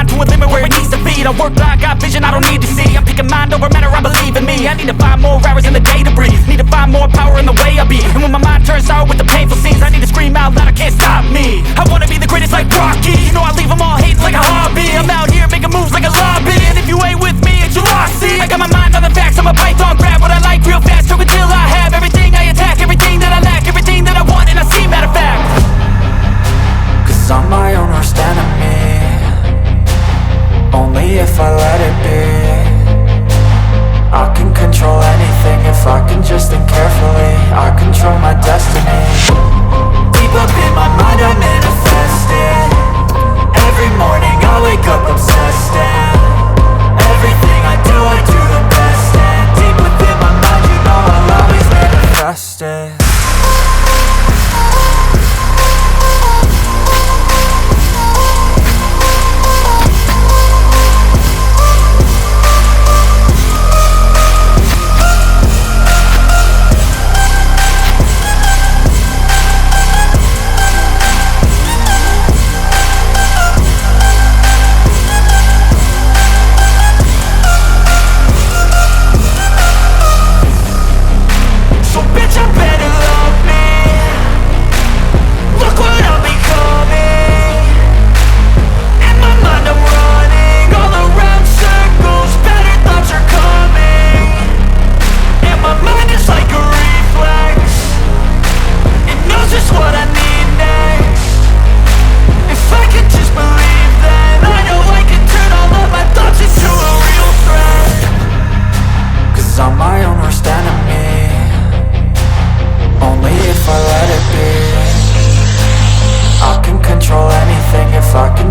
mind to a limit where it needs to be. I work blind, got vision I don't need to see. I'm picking mind over matter, I believe in me. I need to find more hours in the day to breathe. Need to find more power in the way I be. And when my mind turns sour with the painful scenes, I need to scream out loud, I can't stop me. I wanna be the greatest like Rocky. You know I leave them all hating like a hobby. I'm out here making moves like a lobby. And if you ain't with me, it's your loss. See, I got my mind on the facts, I'm a python, grab what I like real fast. Choke until I have everything I attack, everything that I lack, everything that I want, and I see, matter of fact. Cause I'm my own worst enemy, only if I let it be. I can control anything if I can just think carefully. I control my destiny. Deep up in my mind I manifest it. Every morning I wake up obsessed, and everything I do the best. And deep within my mind you know I'll always manifest it.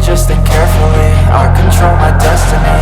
Just think carefully, I control my destiny.